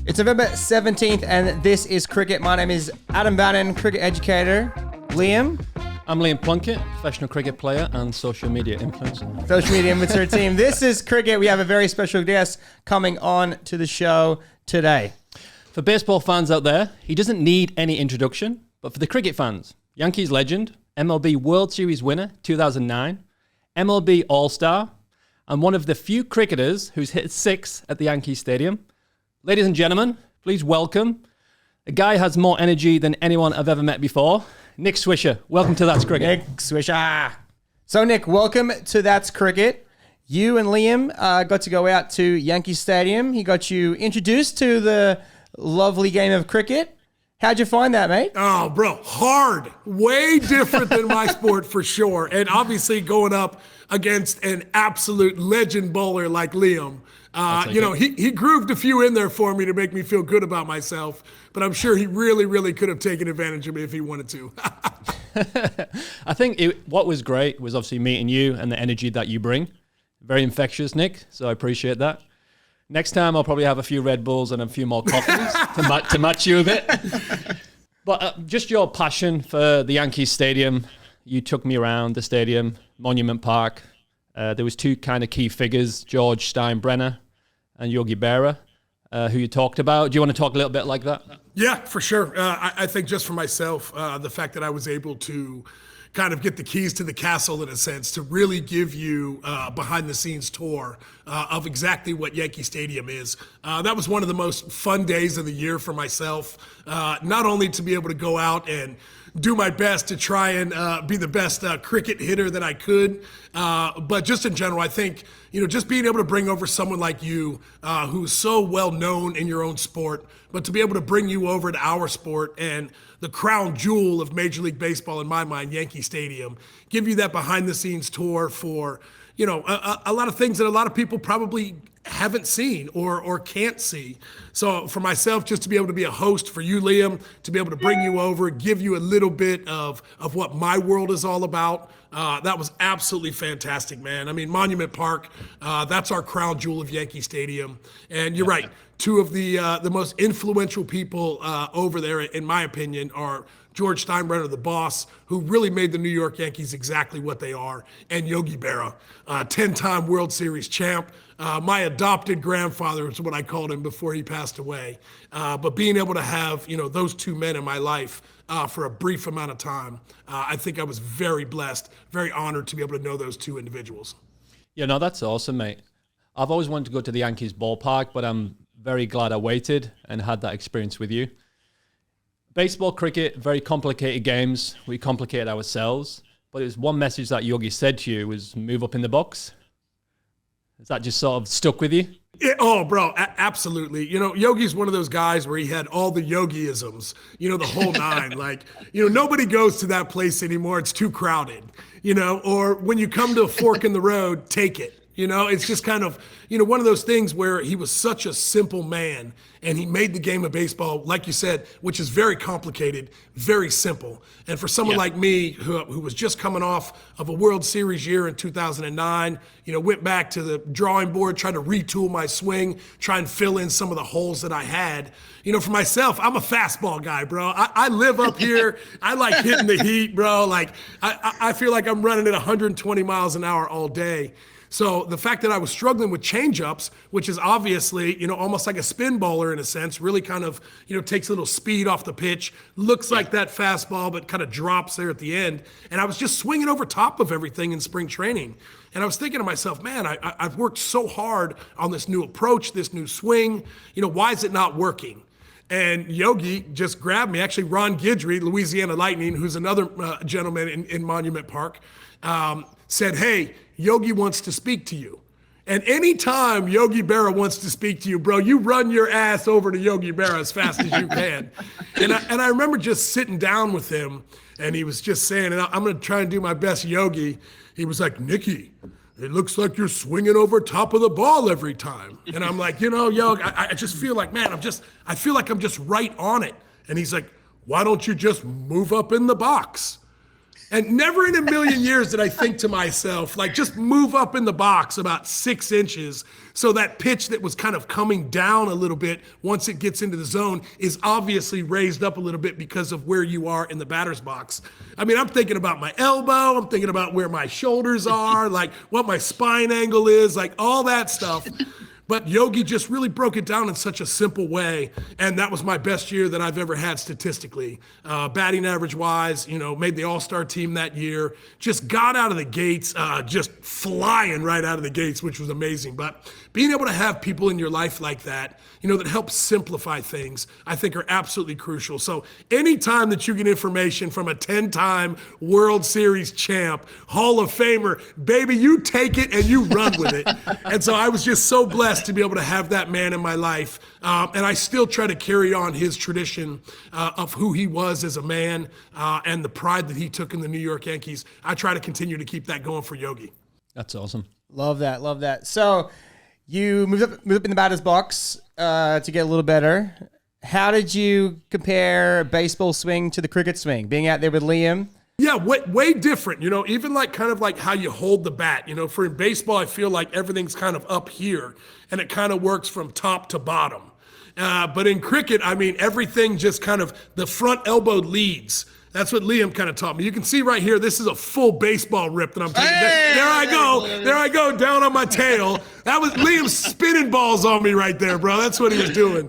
It's November 17th, and this is Cricket. My name is Adam Bannon, cricket educator. Liam? I'm Liam Plunkett, professional cricket player and social media influencer. Social media influencer team. This is Cricket. We have a very special guest coming on to the show today. For baseball fans out there, he doesn't need any introduction, but for the cricket fans, Yankees legend, MLB World Series winner 2009, MLB All-Star, and one of the few cricketers who's hit six at the Yankee Stadium. Ladies and gentlemen, please welcome a guy who has more energy than anyone I've ever met before, Nick Swisher. Welcome to That's Cricket. Nick Swisher. So, Nick, welcome to That's Cricket. You and Liam got to go out to Yankee Stadium. He got you introduced to the lovely game of cricket. How'd you find that, mate? Oh, bro, hard. Way different than my sport for sure. And obviously going up against an absolute legend bowler like Liam. He grooved a few in there for me to make me feel good about myself, but I'm sure he really could have taken advantage of me if he wanted to. I think what was great was obviously meeting you and the energy that you bring. Very infectious, Nick, so I appreciate that. Next time I'll probably have a few Red Bulls and a few more coffees to match you a bit. But just your passion for the Yankee Stadium, you took me around the stadium, Monument Park. There was two kind of key figures, George Steinbrenner and Yogi Berra, who you talked about. Do you want to talk a little bit like that? Yeah, for sure. I think just for myself, the fact that I was able to kind of get the keys to the castle in a sense to really give you behind the scenes tour of exactly what Yankee Stadium is. That was one of the most fun days of the year for myself, not only to be able to go out and do my best to try and be the best cricket hitter that I could. But just in general, I think, just being able to bring over someone like you who's so well known in your own sport, but to be able to bring you over to our sport and the crown jewel of Major League Baseball, in my mind, Yankee Stadium, give you that behind the scenes tour for, a lot of things that a lot of people probably haven't seen or can't see. So for myself, just to be able to be a host for you, Liam, to be able to bring you over, give you a little bit of what my world is all about, that was absolutely fantastic, man. I mean, Monument Park, that's our crown jewel of Yankee Stadium. And you're right, two of the most influential people over there, in my opinion, are George Steinbrenner, the boss, who really made the New York Yankees exactly what they are, and Yogi Berra, 10-time World Series champ. My adopted grandfather is what I called him before he passed away. But being able to have, those two men in my life for a brief amount of time, I think I was very blessed, very honored to be able to know those two individuals. Yeah, no, that's awesome, mate. I've always wanted to go to the Yankees ballpark, but I'm very glad I waited and had that experience with you. Baseball, cricket, very complicated games. We complicate ourselves. But it was one message that Yogi said to you was move up in the box. Is that just sort of stuck with you? Oh, bro, absolutely. Yogi's one of those guys where he had all the Yogiisms, the whole nine. Nobody goes to that place anymore. It's too crowded, or when you come to a fork in the road, take it. It's just kind of, one of those things where he was such a simple man and he made the game of baseball, like you said, which is very complicated, very simple. And for someone like me who was just coming off of a World Series year in 2009, went back to the drawing board, tried to retool my swing, try and fill in some of the holes that I had. For myself, I'm a fastball guy, bro. I live up here. I like hitting the heat, bro. I feel like I'm running at 120 miles an hour all day. So the fact that I was struggling with changeups, which is obviously, almost like a spin bowler in a sense, really kind of, takes a little speed off the pitch, looks like that fastball, but kind of drops there at the end. And I was just swinging over top of everything in spring training. And I was thinking to myself, man, I've worked so hard on this new approach, this new swing. Why is it not working? And Yogi just grabbed me. Actually, Ron Guidry, Louisiana Lightning, who's another gentleman in Monument Park, said, hey, Yogi wants to speak to you. And anytime Yogi Berra wants to speak to you, bro, you run your ass over to Yogi Berra as fast as you can. And I remember just sitting down with him, and he was just saying, and I'm going to try and do my best Yogi. He was like, Nicky, it looks like you're swinging over top of the ball every time. And I'm like, Yogi, I just feel like, man, I feel like I'm just right on it. And he's like, why don't you just move up in the box? And never in a million years did I think to myself, like, just move up in the box about 6 inches so that pitch that was kind of coming down a little bit once it gets into the zone is obviously raised up a little bit because of where you are in the batter's box. I mean, I'm thinking about my elbow. I'm thinking about where my shoulders are, like what my spine angle is, like all that stuff. But Yogi just really broke it down in such a simple way, and that was my best year that I've ever had statistically. Batting average-wise, made the All-Star team that year. Just got out of the gates, just flying right out of the gates, which was amazing. But being able to have people in your life like that, that help simplify things, I think are absolutely crucial. So anytime that you get information from a 10-time World Series champ, Hall of Famer, baby, you take it and you run with it. And so I was just so blessed to be able to have that man in my life. And I still try to carry on his tradition of who he was as a man and the pride that he took in the New York Yankees. I try to continue to keep that going for Yogi. That's awesome. Love that. Love that. So you moved up in the batter's box to get a little better. How did you compare baseball swing to the cricket swing? Being out there with Liam? Yeah, way different. Even like kind of like how you hold the bat. For in baseball, I feel like everything's kind of up here and it kind of works from top to bottom. But in cricket, I mean, everything just kind of the front elbow leads. That's what Liam kind of taught me. You can see right here, this is a full baseball rip that I'm taking. There I go, down on my tail. That was Liam spinning balls on me right there, bro. That's what he was doing.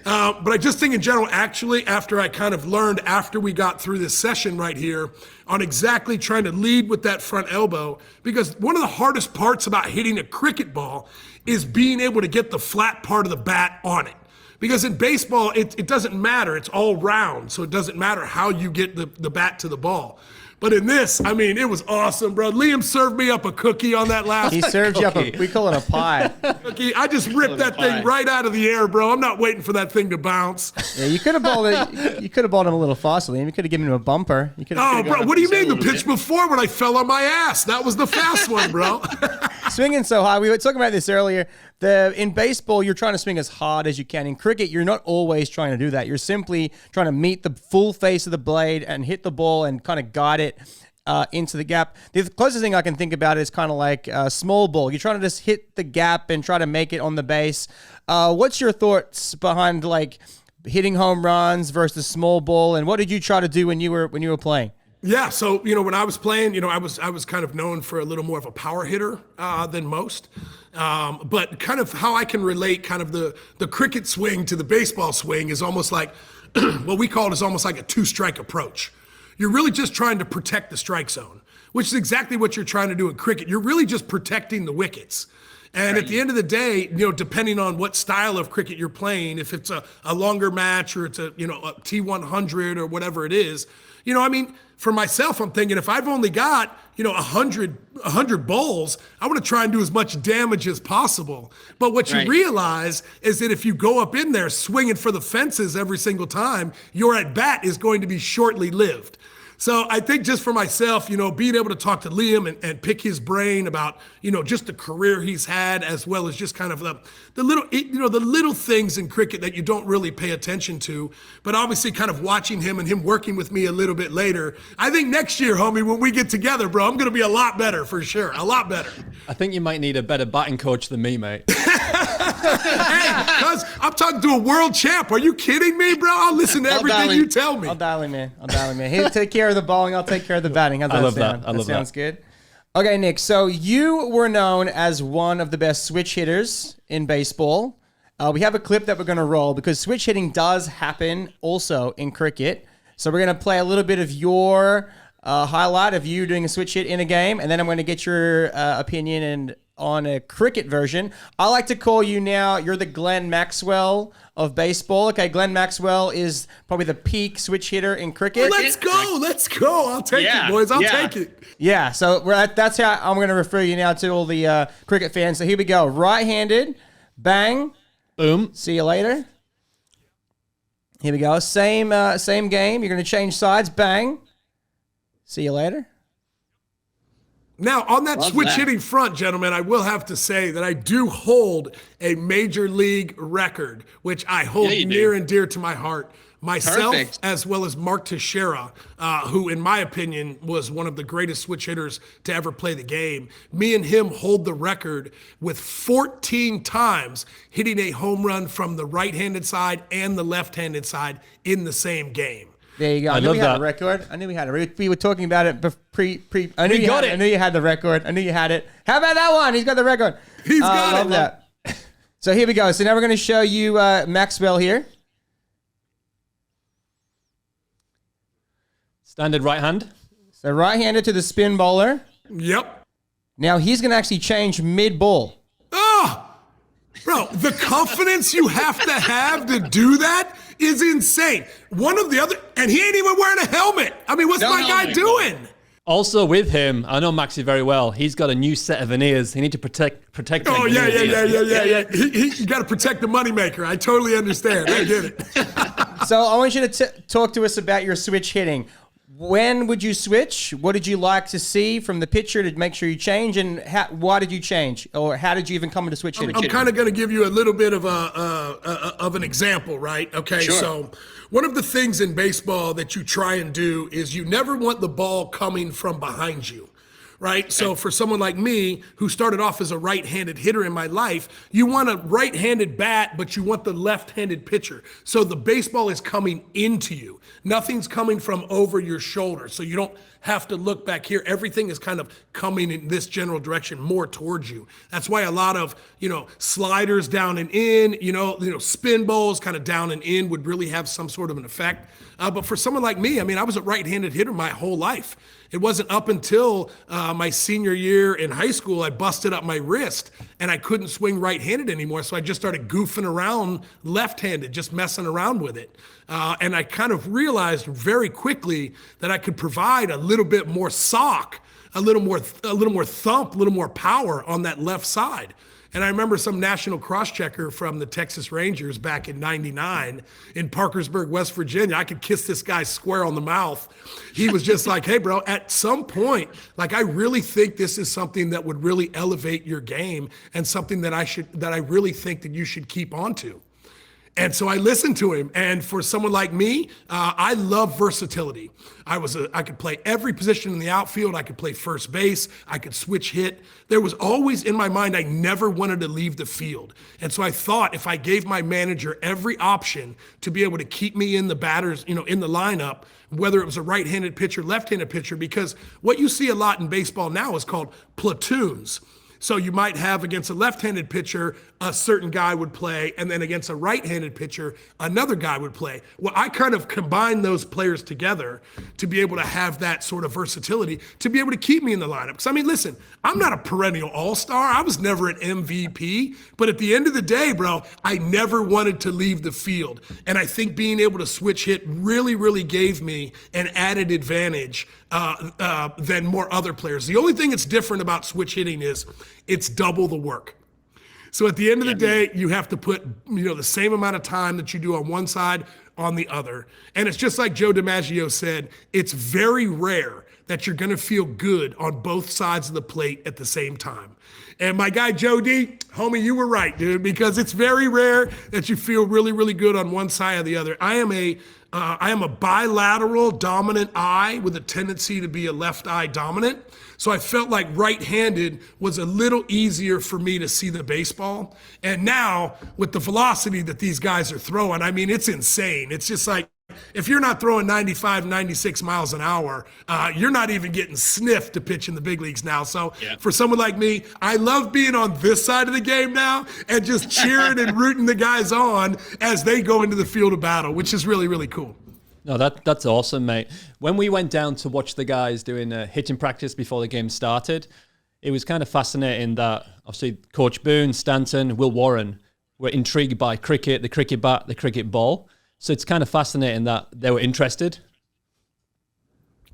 But I just think in general, actually, after I kind of learned after we got through this session right here on exactly trying to lead with that front elbow, because one of the hardest parts about hitting a cricket ball is being able to get the flat part of the bat on it. Because in baseball, it doesn't matter. It's all round, so it doesn't matter how you get the bat to the ball. But in this, I mean, it was awesome, bro. Liam served me up a cookie on that last. He served you up we call it a pie. Cookie. I just ripped that thing right out of the air, bro. I'm not waiting for that thing to bounce. Yeah, you could have balled it. You could have balled him a little faster, Liam. You could have given him a bumper. Oh, bro, what do you mean? The pitch before when I fell on my ass? That was the fast one, bro. Swinging so high. We were talking about this earlier. In baseball, you're trying to swing as hard as you can. In cricket, you're not always trying to do that. You're simply trying to meet the full face of the blade and hit the ball and kind of guide it into the gap. The closest thing I can think about is kind of like a small ball. You're trying to just hit the gap and try to make it on the base. What's your thoughts behind like hitting home runs versus small ball, and what did you try to do when you were playing? Yeah, so when I was playing, I was kind of known for a little more of a power hitter than most. But kind of how I can relate kind of the cricket swing to the baseball swing is almost like what we call it is almost like a 2-strike approach. You're really just trying to protect the strike zone, which is exactly what you're trying to do in cricket. You're really just protecting the wickets. And at the end of the day, depending on what style of cricket you're playing, if it's a longer match or it's a T100 or whatever it is, I mean, for myself, I'm thinking if I've only got, 100 bowls, I want to try and do as much damage as possible. But what you realize is that if you go up in there swinging for the fences every single time, your at bat is going to be shortly lived. So I think just for myself, being able to talk to Liam and pick his brain about, just the career he's had, as well as just kind of the little things in cricket that you don't really pay attention to, but obviously kind of watching him and him working with me a little bit later. I think next year, homie, when we get together, bro, I'm going to be a lot better for sure. A lot better. I think you might need a better batting coach than me, mate. Hey, cuz I'm talking to a world champ. Are you kidding me, bro? I'll listen to everything you tell me. I'll dial him in. He'll take care of the bowling. I'll take care of the batting. How's that I love sound? that. I love that. Sounds good. Okay, Nick. So you were known as one of the best switch hitters in baseball. We have a clip that we're going to roll because switch hitting does happen also in cricket. So we're going to play a little bit of your highlight of you doing a switch hit in a game, and then I'm going to get your opinion and on a cricket version. I like to call you now, you're the Glenn Maxwell of baseball. Okay, Glenn Maxwell is probably the peak switch hitter in cricket. Let's go. I'll take it, boys. I'll take it. Yeah, so that's how I'm going to refer you now to all the cricket fans. So here we go. Right-handed, bang. Boom. See you later. Here we go. Same game. You're going to change sides, bang. See you later. Now, on that Love switch that. hitting front, gentlemen, I will have to say that I do hold a major league record, which I hold Yeah, you do. near and dear to my heart. Myself, Perfect. as well as Mark Teixeira, who, in my opinion, was one of the greatest switch hitters to ever play the game. Me and him hold the record with 14 times hitting a home run from the right-handed side and the left-handed side in the same game. There you go. I knew love we had that. a record. I knew we had it. We were talking about it pre. I knew We you got had it. I knew you had the record. I knew you had it. How about that one? He's got the record. He's got I love it. that. So here we go. So now we're going to show you Maxwell here. Standard right hand. So right-handed to the spin bowler. Yep. Now he's going to actually change mid-ball. Oh, bro, the confidence you have to do that is insane. One of the other, and he ain't even wearing a helmet. I mean, what's No my guy helmet, doing? Also with him, I know Maxie very well. He's got a new set of veneers. He need to protect. Oh, them yeah. veneers. He got to protect the moneymaker. I totally understand. I get it. So I want you to talk to us about your switch hitting. When would you switch? What did you like to see from the pitcher to make sure you change? And why did you change? Or how did you even come into switch hitting? I'm kind of going to give you a little bit of an example, right? Okay, Sure. So one of the things in baseball that you try and do is you never want the ball coming from behind you. Right. So for someone like me who started off as a right-handed hitter in my life, you want a right-handed bat, but you want the left-handed pitcher. So the baseball is coming into you. Nothing's coming from over your shoulder. So you don't have to look back here. Everything is kind of coming in this general direction more towards you. That's why a lot of, sliders down and in, spin bowls kind of down and in would really have some sort of an effect. But for someone like me, I mean, I was a right-handed hitter my whole life. It wasn't up until my senior year in high school, I busted up my wrist and I couldn't swing right-handed anymore. So I just started goofing around left-handed, just messing around with it. And I kind of realized very quickly that I could provide a little bit more sock, a little more thump, a little more power on that left side. And I remember some national cross-checker from the Texas Rangers back in '99 in Parkersburg, West Virginia. I could kiss this guy square on the mouth. He was just like, hey, bro, at some point, I really think this is something that would really elevate your game and something that I really think that you should keep on to. And so I listened to him. And for someone like me, I love versatility. I could play every position in the outfield. I could play first base. I could switch hit. There was always in my mind, I never wanted to leave the field. And so I thought if I gave my manager every option to be able to keep me in the batters, in the lineup, whether it was a right-handed pitcher, left-handed pitcher, because what you see a lot in baseball now is called platoons. So you might have against a left-handed pitcher, a certain guy would play, and then against a right-handed pitcher, another guy would play. Well, I kind of combined those players together to be able to have that sort of versatility, to be able to keep me in the lineup. Because, I mean, listen, I'm not a perennial all-star. I was never an MVP. But at the end of the day, bro, I never wanted to leave the field. And I think being able to switch hit really, really gave me an added advantage than more other players. The only thing that's different about switch hitting is it's double the work. So at the end of the day, you have to put, the same amount of time that you do on one side on the other. And it's just like Joe DiMaggio said, it's very rare that you're going to feel good on both sides of the plate at the same time. And my guy, Joe D, homie, you were right, dude, because it's very rare that you feel really, really good on one side or the other. I am a bilateral dominant eye with a tendency to be a left eye dominant. So I felt like right-handed was a little easier for me to see the baseball. And now with the velocity that these guys are throwing, I mean, it's insane. It's just like, if you're not throwing 95, 96 miles an hour, you're not even getting sniffed to pitch in the big leagues now. So for someone like me, I love being on this side of the game now and just cheering and rooting the guys on as they go into the field of battle, which is really, really cool. No, that's awesome, mate. When we went down to watch the guys doing hitting practice before the game started, it was kind of fascinating that obviously Coach Boone, Stanton, Will Warren were intrigued by cricket, the cricket bat, the cricket ball. So it's kind of fascinating that they were interested.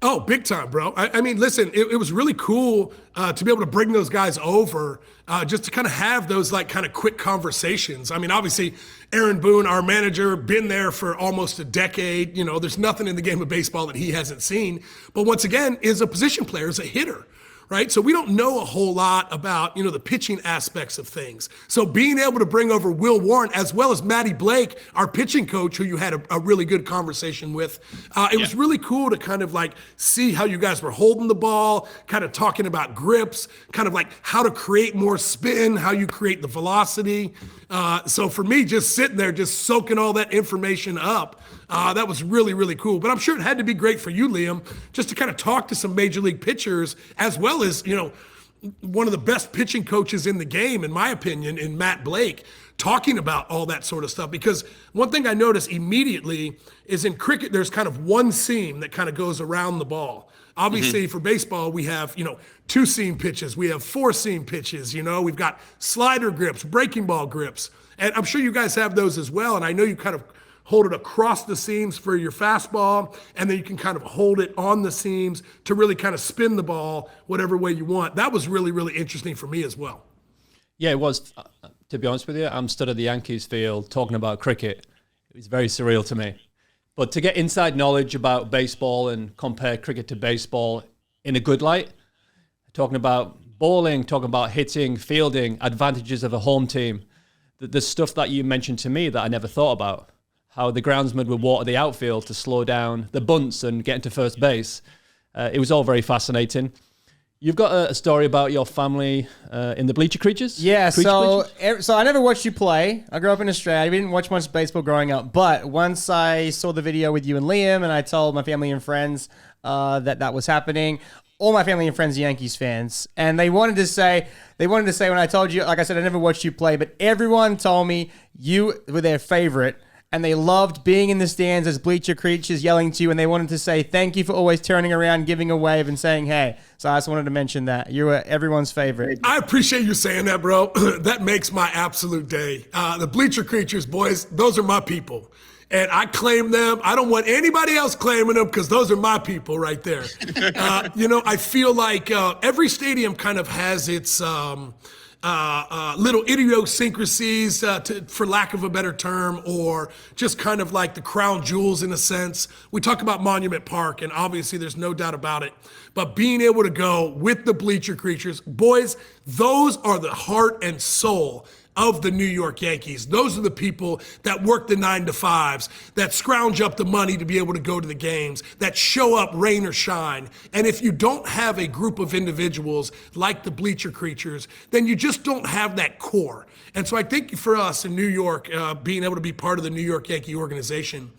Oh, big time, bro. I mean, listen, it was really cool to be able to bring those guys over just to kind of have those kind of quick conversations. I mean, obviously, Aaron Boone, our manager, been there for almost a decade. There's nothing in the game of baseball that he hasn't seen. But once again, is a position player, is a hitter. right? So we don't know a whole lot about, the pitching aspects of things. So being able to bring over Will Warren as well as Matty Blake, our pitching coach, who you had a really good conversation with, it was really cool to kind of like see how you guys were holding the ball, kind of talking about grips, kind of like how to create more spin, how you create the velocity. So for me, just sitting there, just soaking all that information up, that was really, really cool. But I'm sure it had to be great for you, Liam, just to kind of talk to some major league pitchers, as well as, one of the best pitching coaches in the game, in my opinion, in Matt Blake, talking about all that sort of stuff. Because one thing I noticed immediately is in cricket, there's kind of one seam that kind of goes around the ball. Obviously, for baseball, we have, two seam pitches. We have four seam pitches. We've got slider grips, breaking ball grips. And I'm sure you guys have those as well. And I know you kind of hold it across the seams for your fastball, and then you can kind of hold it on the seams to really kind of spin the ball whatever way you want. That was really, really interesting for me as well. Yeah, it was. To be honest with you, I'm stood at the Yankees field talking about cricket. It was very surreal to me. But to get inside knowledge about baseball and compare cricket to baseball in a good light, talking about bowling, talking about hitting, fielding, advantages of a home team, the stuff that you mentioned to me that I never thought about. How the groundsman would water the outfield to slow down the bunts and get into first base. It was all very fascinating. You've got a story about your family in the Bleacher Creatures? Yeah, so I never watched you play. I grew up in Australia. We didn't watch much baseball growing up. But once I saw the video with you and Liam, and I told my family and friends that was happening, all my family and friends are Yankees fans. And they wanted to say when I told you, like I said, I never watched you play, but everyone told me you were their favorite. And they loved being in the stands as Bleacher Creatures yelling to you, and they wanted to say thank you for always turning around, giving a wave, and saying hey. So I just wanted to mention that. You were everyone's favorite. I appreciate you saying that, bro. That makes my absolute day. The Bleacher Creatures, boys, those are my people. And I claim them. I don't want anybody else claiming them because those are my people right there. I feel like every stadium kind of has its little idiosyncrasies, for lack of a better term, or just kind of like the crown jewels in a sense. We talk about Monument Park, and obviously there's no doubt about it. But being able to go with the Bleacher Creatures, boys, those are the heart and soul of the New York Yankees. Those are the people that work the 9-to-5s, that scrounge up the money to be able to go to the games, that show up rain or shine. And if you don't have a group of individuals like the Bleacher Creatures, then you just don't have that core. And so I think for us in New York, being able to be part of the New York Yankee organization,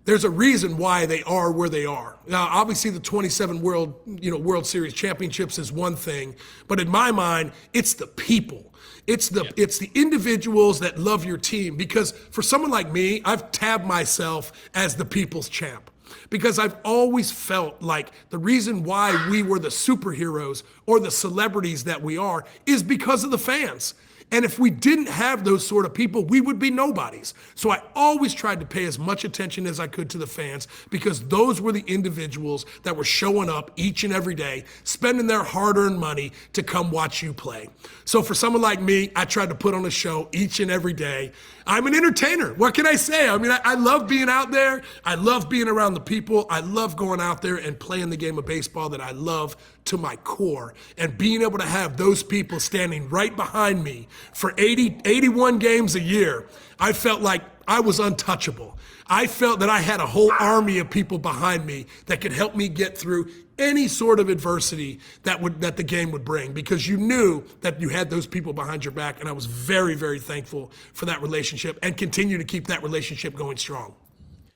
there's a reason why they are where they are. Now, obviously, the 27 World Series championships is one thing, but in my mind, it's the people. It's the individuals that love your team. Because for someone like me, I've tabbed myself as the people's champ. Because I've always felt like the reason why we were the superheroes or the celebrities that we are is because of the fans. And if we didn't have those sort of people, we would be nobodies. So I always tried to pay as much attention as I could to the fans because those were the individuals that were showing up each and every day, spending their hard-earned money to come watch you play. So for someone like me, I tried to put on a show each and every day. I'm an entertainer. What can I say? I mean, I love being out there. I love being around the people. I love going out there and playing the game of baseball that I love to my core. And being able to have those people standing right behind me for 81 games a year, I felt like I was untouchable. I felt that I had a whole army of people behind me that could help me get through any sort of adversity that the game would bring, because you knew that you had those people behind your back. And I was very, very thankful for that relationship and continue to keep that relationship going strong.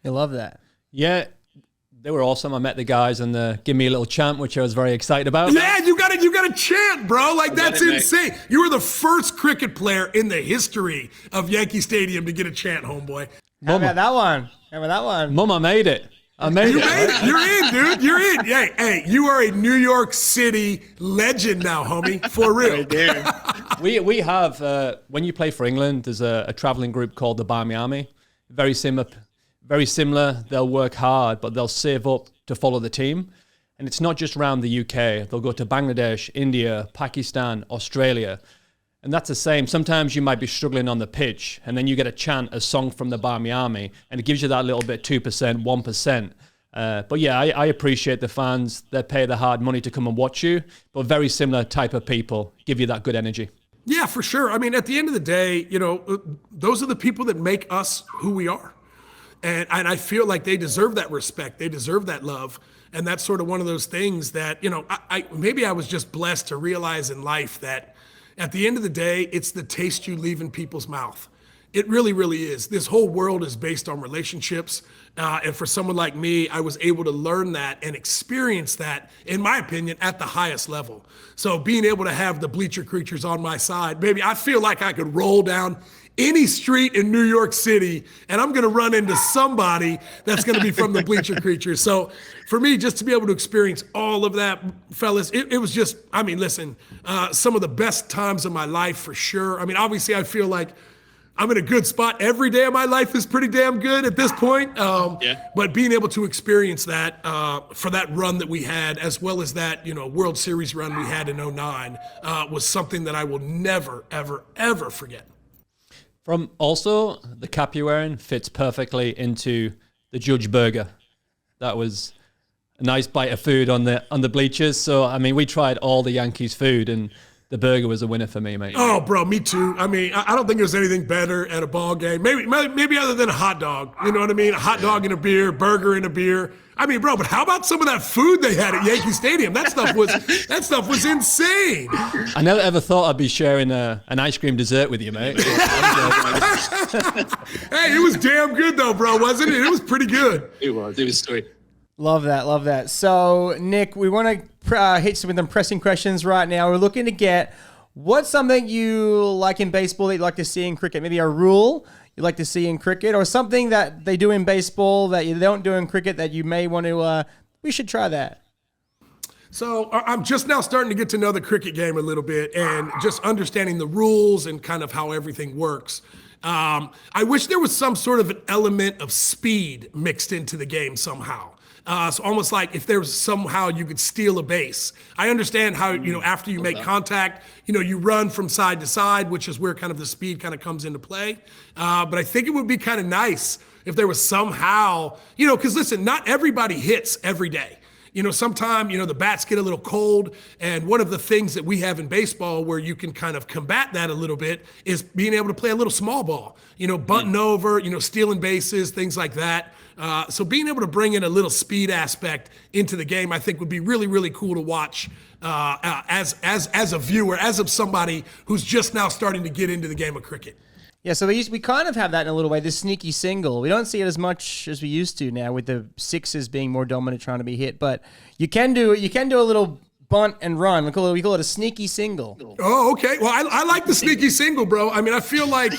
I love that. Yeah, they were awesome. I met the guys and give me a little chant, which I was very excited about. Yeah, you got to chant, bro. Like, that's insane. You were the first cricket player in the history of Yankee Stadium to get a chant, homeboy. How about that one? Mom, I made it. You made it. You're in, dude. You're in. Hey, you are a New York City legend now, homie. For real. We have, when you play for England, there's a traveling group called the Barmy Army. Very similar. They'll work hard, but they'll save up to follow the team. And it's not just around the UK. They'll go to Bangladesh, India, Pakistan, Australia. And that's the same. Sometimes you might be struggling on the pitch, and then you get a chant, a song from the Barmy Army, and it gives you that little bit, 2%, 1%. But yeah, I appreciate the fans that pay the hard money to come and watch you, but very similar type of people give you that good energy. Yeah, for sure. I mean, at the end of the day, those are the people that make us who we are. And I feel like they deserve that respect. They deserve that love. And that's sort of one of those things that, maybe I was just blessed to realize in life that at the end of the day, it's the taste you leave in people's mouth. It really, really is. This whole world is based on relationships. And for someone like me, I was able to learn that and experience that, in my opinion, at the highest level. So being able to have the Bleacher Creatures on my side, baby, I feel like I could roll down any street in New York City and I'm going to run into somebody that's going to be from the Bleacher Creatures. So for me, just to be able to experience all of that, fellas, it was just, some of the best times of my life for sure. I mean, obviously I feel like I'm in a good spot. Every day of my life is pretty damn good at this point. But being able to experience that for that run that we had, as well as that, World Series run we had in 2009, was something that I will never, ever, ever forget. From also, the cap you're wearing fits perfectly into the Judge Burger. That was a nice bite of food on the bleachers. So, I mean, we tried all the Yankees food and the burger was a winner for me, mate. Oh, bro, me too. I mean, I don't think there's anything better at a ball game. Maybe other than a hot dog. You know what I mean? A hot dog and a beer, burger and a beer. I mean, bro, but how about some of that food they had at Yankee Stadium? That stuff was insane. I never ever thought I'd be sharing an ice cream dessert with you, mate. Hey, it was damn good though, bro, wasn't it? It was pretty good. It was sweet. Love that. So, Nick, we want to hit some of them pressing questions right now. We're looking to get what's something you like in baseball that you'd like to see in cricket? Maybe a rule you'd like to see in cricket, or something that they do in baseball that you don't do in cricket that you may want to, we should try that. So I'm just now starting to get to know the cricket game a little bit and just understanding the rules and kind of how everything works. I wish there was some sort of an element of speed mixed into the game somehow. So almost like if there was somehow you could steal a base. I understand how, after you make contact, you run from side to side, which is where kind of the speed kind of comes into play. But I think it would be kind of nice if there was somehow, because listen, not everybody hits every day. Sometimes, the bats get a little cold. And one of the things that we have in baseball where you can kind of combat that a little bit is being able to play a little small ball, bunting over, stealing bases, things like that. So being able to bring in a little speed aspect into the game, I think would be really, really cool to watch as a viewer, as of somebody who's just now starting to get into the game of cricket. Yeah, so we kind of have that in a little way, the sneaky single. We don't see it as much as we used to now with the sixes being more dominant trying to be hit, but you can do a little bunt and run. We call it a sneaky single. Oh, okay. Well, I like the sneaky single, bro. I mean, I feel like,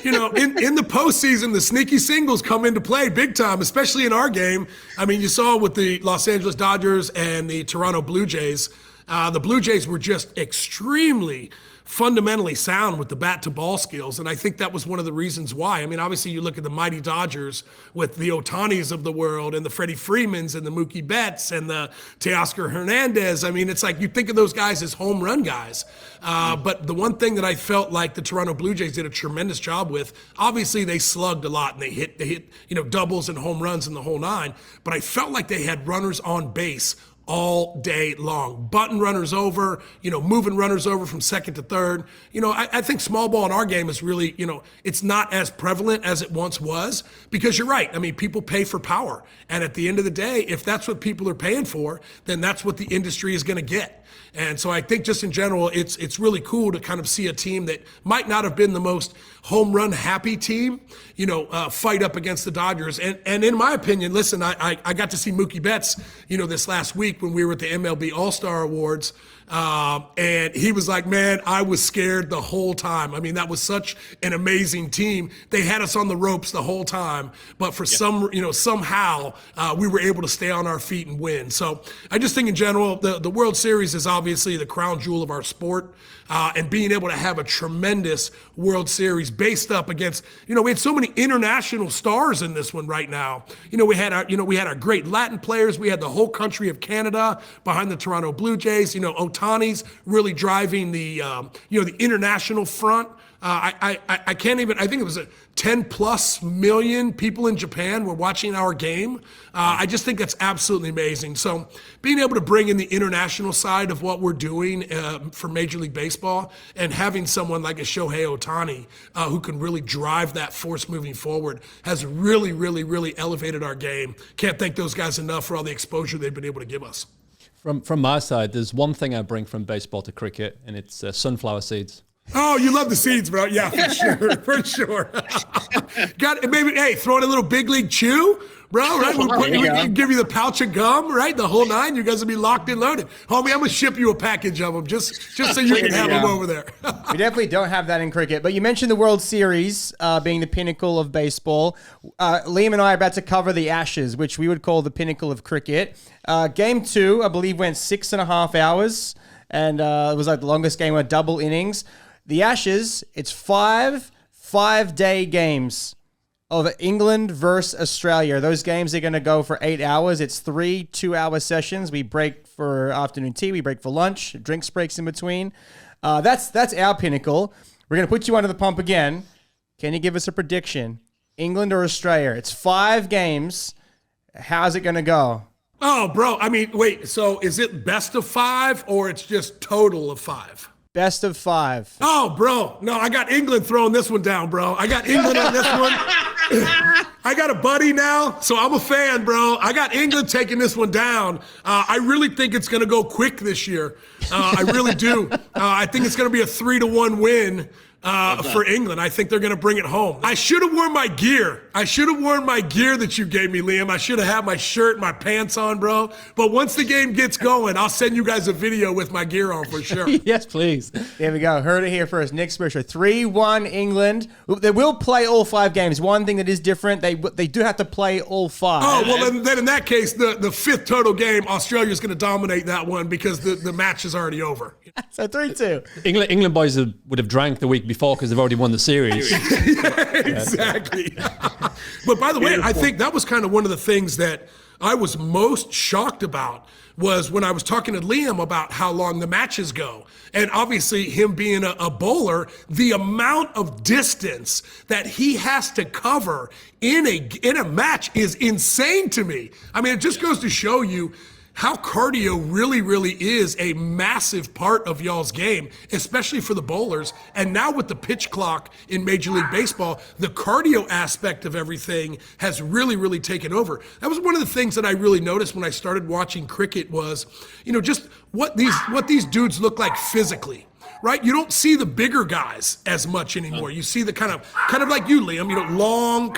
in the postseason, the sneaky singles come into play big time, especially in our game. I mean, you saw with the Los Angeles Dodgers and the Toronto Blue Jays. The Blue Jays were just extremely fundamentally sound with the bat to ball skills. And I think that was one of the reasons why. I mean, obviously you look at the mighty Dodgers with the Ohtanis of the world and the Freddie Freemans and the Mookie Betts and the Teoscar Hernandez. I mean, it's like you think of those guys as home run guys. But the one thing that I felt like the Toronto Blue Jays did a tremendous job with, obviously they slugged a lot and they hit doubles and home runs in the whole nine. But I felt like they had runners on base all day long, button runners over, moving runners over from second to third. I think small ball in our game is really, it's not as prevalent as it once was, because you're right. I mean, people pay for power. And at the end of the day, if that's what people are paying for, then that's what the industry is going to get. And so I think just in general, it's really cool to kind of see a team that might not have been the most home run happy team, fight up against the Dodgers. And in my opinion, listen, I got to see Mookie Betts, this last week when we were at the MLB All-Star Awards. And he was like, man, I was scared the whole time. I mean, that was such an amazing team. They had us on the ropes the whole time, but for somehow we were able to stay on our feet and win. So I just think in general, the World Series is obviously the crown jewel of our sport. And being able to have a tremendous World Series based up against, we had so many international stars in this one right now. We had our great Latin players. We had the whole country of Canada behind the Toronto Blue Jays. Ohtani's really driving the international front I can't even, I think it was 10 plus million people in Japan were watching our game. I just think that's absolutely amazing. So being able to bring in the international side of what we're doing for Major League Baseball and having someone like a Shohei Ohtani who can really drive that force moving forward has really, really, really elevated our game. Can't thank those guys enough for all the exposure they've been able to give us. From my side, there's one thing I bring from baseball to cricket, and it's sunflower seeds. Oh, you love the seeds, bro. Yeah, for sure. For sure. Got maybe, hey, throw in a little big league chew, bro, right? We can give you the pouch of gum, right? The whole nine. You guys will be locked and loaded. Homie, I'm going to ship you a package of them just so you can have them over there. We definitely don't have that in cricket. But you mentioned the World Series being the pinnacle of baseball. Liam and I are about to cover the Ashes, which we would call the pinnacle of cricket. Game 2, I believe, went 6.5 hours. And it was like the longest game with double innings. The Ashes, it's 5-day games of England versus Australia. Those games are going to go for 8 hours. It's 3 2-hour sessions. We break for afternoon tea. We break for lunch. Drinks breaks in between. That's our pinnacle. We're going to put you under the pump again. Can you give us a prediction? England or Australia? It's 5 games. How's it going to go? Oh, bro. I mean, wait. So is it best of 5 or it's just total of 5? Best of 5. Oh, bro. No, I got England throwing this one down, bro. I got England on this one. I got a buddy now, so I'm a fan, bro. I got England taking this one down. I really think it's going to go quick this year. I really do. I think it's going to be a 3-1 win for England. I think they're going to bring it home. I should have worn my gear. I should have worn my gear that you gave me, Liam. I should have had my shirt, my pants on, bro. But once the game gets going, I'll send you guys a video with my gear on for sure. Yes, please. There we go. Heard it here first. Nick Swisher, 3-1 England. They will play all 5 games. One thing that is different, they do have to play all 5. Oh, well, then in that case, the 5th total game, Australia's going to dominate that one because the match is already over. So 3-2. England boys would have drank the week before because they've already won the series. Exactly. But by the way, I think that was kind of one of the things that I was most shocked about was when I was talking to Liam about how long the matches go. And obviously him being a bowler, the amount of distance that he has to cover in a match is insane to me. I mean, it just goes to show you how cardio really, really is a massive part of y'all's game, especially for the bowlers. And now with the pitch clock in Major League Baseball, the cardio aspect of everything has really, really taken over. That was one of the things that I really noticed when I started watching cricket was, just what these dudes look like physically. Right? You don't see the bigger guys as much anymore. You see the kind of like you, Liam, long,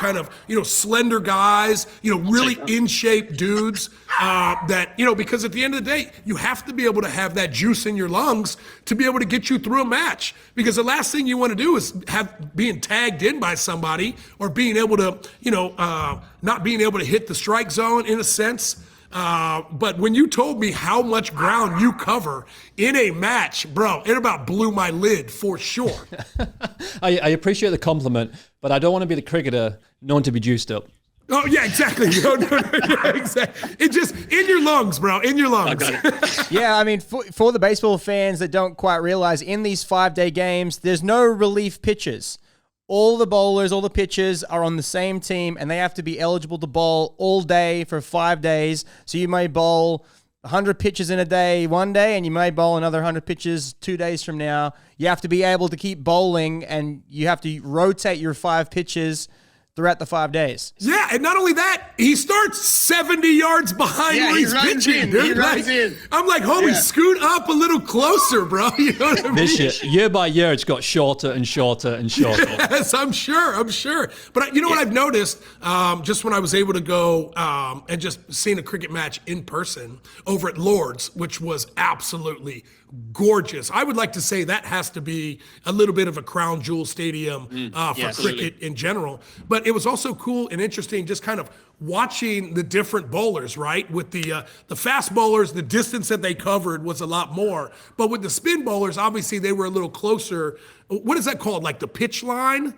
slender guys, really in shape dudes that, because at the end of the day, you have to be able to have that juice in your lungs to be able to get you through a match. Because the last thing you want to do is being tagged in by somebody or being able to, not being able to hit the strike zone in a sense. But when you told me how much ground you cover in a match, bro, it about blew my lid for sure. I appreciate the compliment, but I don't want to be the cricketer known to be juiced up. Oh, yeah, exactly. No, yeah, exactly. It just, in your lungs, bro, in your lungs. Yeah, I mean, for the baseball fans that don't quite realize, in these 5-day games, there's no relief pitchers. All the bowlers, all the pitchers are on the same team, and they have to be eligible to bowl all day for 5 days. So you may bowl 100 pitches in a day one day, and you may bowl another 100 pitches 2 days from now. You have to be able to keep bowling, and you have to rotate your 5 pitches throughout the 5 days. Yeah, and not only that, he starts 70 yards behind where he's pitching, dude. He runs in. I'm like, homie, scoot up a little closer, bro. You know what I mean? This year by year, it's got shorter and shorter and shorter. Yes, I'm sure. But you know what I've noticed, just when I was able to go and just seeing a cricket match in person over at Lord's, which was absolutely gorgeous. I would like to say that has to be a little bit of a crown jewel stadium for cricket in general. But it was also cool and interesting just kind of watching the different bowlers, right? With the fast bowlers, the distance that they covered was a lot more. But with the spin bowlers, obviously they were a little closer. What is that called? Like the pitch line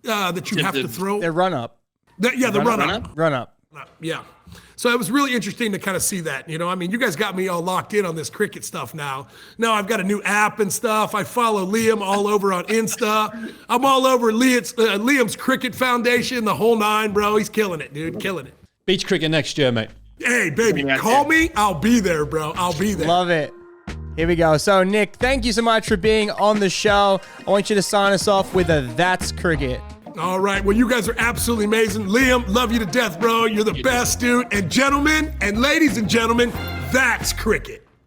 that you have to throw? Their run-up. The run-up. Run-up. Yeah. So it was really interesting to kind of see that, you know, I mean, you guys got me all locked in on this cricket stuff now. Now I've got a new app and stuff. I follow Liam all over on Insta. I'm all over Liam's Cricket Foundation, the whole nine, bro. He's killing it, dude. Killing it. Beach cricket next year, mate. Hey, baby, call me. I'll be there, bro. I'll be there. Love it. Here we go. So, Nick, thank you so much for being on the show. I want you to sign us off with a That's Cricket. All right. Well, you guys are absolutely amazing. Liam, love you to death, bro. You're the best, dude. And gentlemen and ladies and gentlemen, that's cricket.